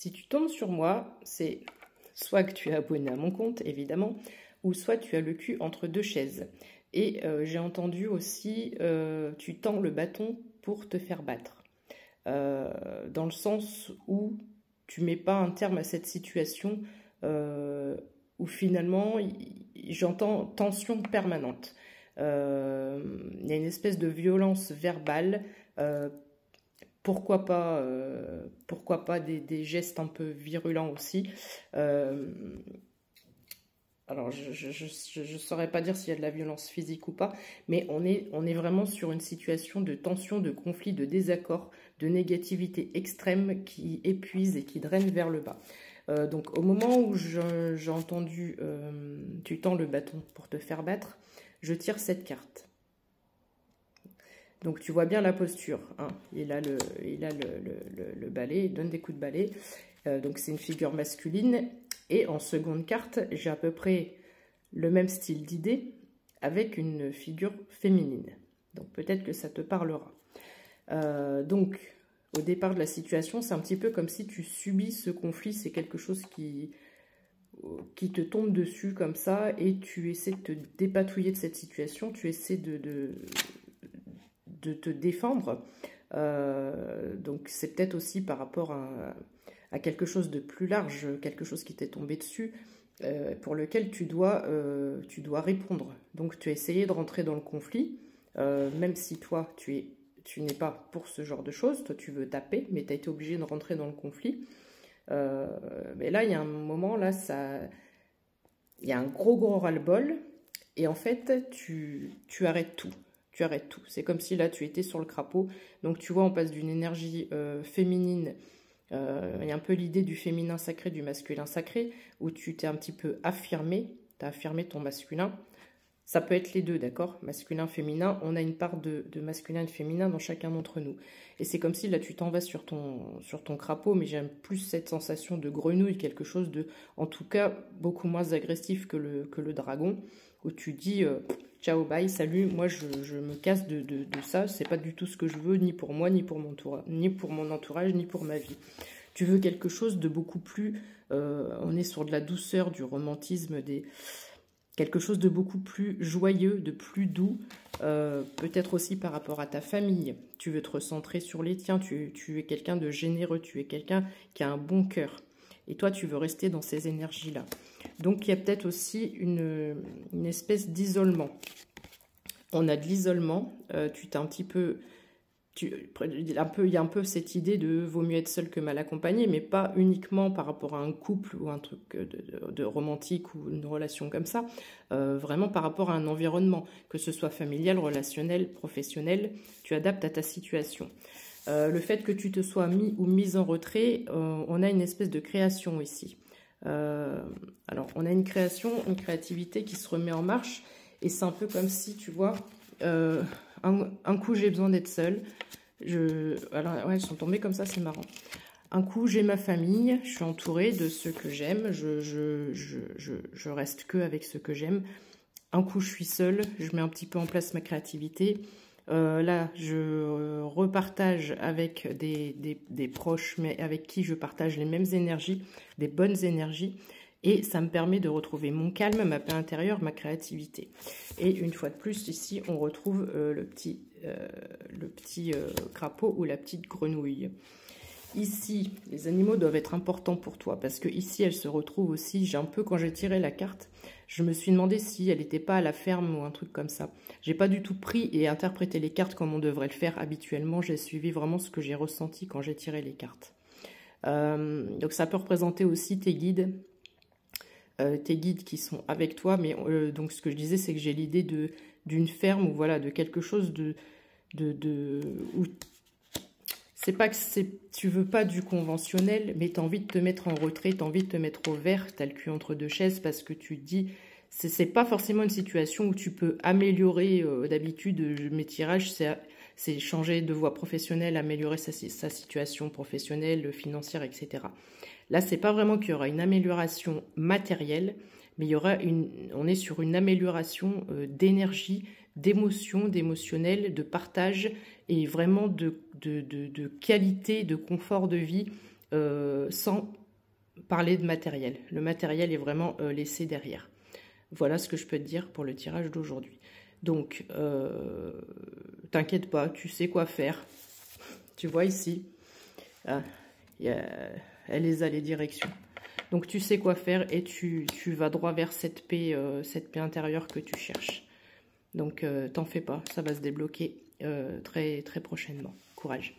Si tu tombes sur moi, c'est soit que tu es abonné à mon compte, évidemment, ou soit tu as le cul entre deux chaises. Et j'ai entendu aussi, tu tends le bâton pour te faire battre. Dans le sens où tu mets pas un terme à cette situation où finalement j'entends tension permanente. Il y a une espèce de violence verbale. Pourquoi pas des gestes un peu virulents aussi. Alors, je saurais pas dire s'il y a de la violence physique ou pas, mais on est vraiment sur une situation de tension, de conflit, de désaccord, de négativité extrême qui épuise et qui draine vers le bas. Donc, au moment où j'ai entendu tu tends le bâton pour te faire battre, je tire cette carte. Donc, tu vois bien la posture. Hein. Il a le balai, il donne des coups de balai. Donc, c'est une figure masculine. Et en seconde carte, j'ai à peu près le même style d'idée avec une figure féminine. Donc, peut-être que ça te parlera. Donc, au départ de la situation, c'est un petit peu comme si tu subis ce conflit. C'est quelque chose qui te tombe dessus comme ça et tu essaies de te dépatouiller de cette situation. Tu essaies de te défendre. Donc, c'est peut-être aussi par rapport à quelque chose de plus large, quelque chose qui t'est tombé dessus, pour lequel tu dois répondre. Donc, tu as essayé de rentrer dans le conflit, même si toi, tu n'es pas pour ce genre de choses, toi, tu veux taper, mais tu as été obligé de rentrer dans le conflit. Mais là, il y a un moment, là, il y a un gros ras-le-bol, et en fait, tu arrêtes tout. Tu arrêtes tout. C'est comme si là, tu étais sur le crapaud. Donc, tu vois, on passe d'une énergie féminine. Il y a un peu l'idée du féminin sacré, du masculin sacré, où tu t'es un petit peu affirmé. Tu as affirmé ton masculin. Ça peut être les deux, d'accord? Masculin, féminin. On a une part de masculin et de féminin dans chacun d'entre nous. Et c'est comme si là, tu t'en vas sur ton crapaud, mais j'aime plus cette sensation de grenouille, quelque chose de, en tout cas, beaucoup moins agressif que le dragon, où tu dis ciao, bye, salut, moi je me casse de ça, c'est pas du tout ce que je veux, ni pour moi, ni pour mon entourage, ni pour ma vie. Tu veux quelque chose de beaucoup plus, on est sur de la douceur, du romantisme, quelque chose de beaucoup plus joyeux, de plus doux, peut-être aussi par rapport à ta famille. Tu veux te recentrer sur les tiens, tu es quelqu'un de généreux, tu es quelqu'un qui a un bon cœur. Et toi, tu veux rester dans ces énergies-là. Donc, il y a peut-être aussi une espèce d'isolement. On a de l'isolement. Tu t'es un petit peu... il y a un peu cette idée de vaut mieux être seul que mal accompagné, mais pas uniquement par rapport à un couple ou un truc de romantique ou une relation comme ça. Vraiment par rapport à un environnement, que ce soit familial, relationnel, professionnel, tu adaptes à ta situation. Le fait que tu te sois mis ou mise en retrait, on a une espèce de création ici. Alors, on a une créativité qui se remet en marche, et c'est un peu comme si, tu vois, un coup j'ai besoin d'être seule. Alors, ouais, elles sont tombées comme ça, c'est marrant. Un coup j'ai ma famille, je suis entourée de ceux que j'aime, je reste que avec ceux que j'aime. Un coup je suis seule, je mets un petit peu en place ma créativité. Là, je repartage avec des proches, mais avec qui je partage les mêmes énergies, des bonnes énergies, et ça me permet de retrouver mon calme, ma paix intérieure, ma créativité. Et une fois de plus, ici, on retrouve le petit crapaud ou la petite grenouille. Ici, les animaux doivent être importants pour toi, parce que ici, elle se retrouve aussi, quand j'ai tiré la carte, je me suis demandé si elle n'était pas à la ferme ou un truc comme ça. J'ai pas du tout pris et interprété les cartes comme on devrait le faire habituellement. J'ai suivi vraiment ce que j'ai ressenti quand j'ai tiré les cartes. Donc ça peut représenter aussi tes guides qui sont avec toi. Mais donc ce que je disais, c'est que j'ai l'idée d'une ferme ou voilà, de quelque chose où c'est pas que tu veux pas du conventionnel, mais tu as envie de te mettre en retrait, tu as envie de te mettre au vert, tu as le cul entre deux chaises parce que tu te dis, c'est pas forcément une situation où tu peux améliorer. D'habitude, mes tirages, c'est changer de voie professionnelle, améliorer sa situation professionnelle, financière, etc. Là, c'est pas vraiment qu'il y aura une amélioration matérielle, mais on est sur une amélioration d'énergie, d'émotion, d'émotionnel, de partage et vraiment de qualité, de confort de vie sans parler de matériel. Le matériel est vraiment laissé derrière. Voilà ce que je peux te dire pour le tirage d'aujourd'hui. Donc, t'inquiète pas, tu sais quoi faire. Tu vois ici, elle les a les directions. Donc, tu sais quoi faire et tu vas droit vers cette paix intérieure que tu cherches. Donc, t'en fais pas, ça va se débloquer très, très prochainement. Courage.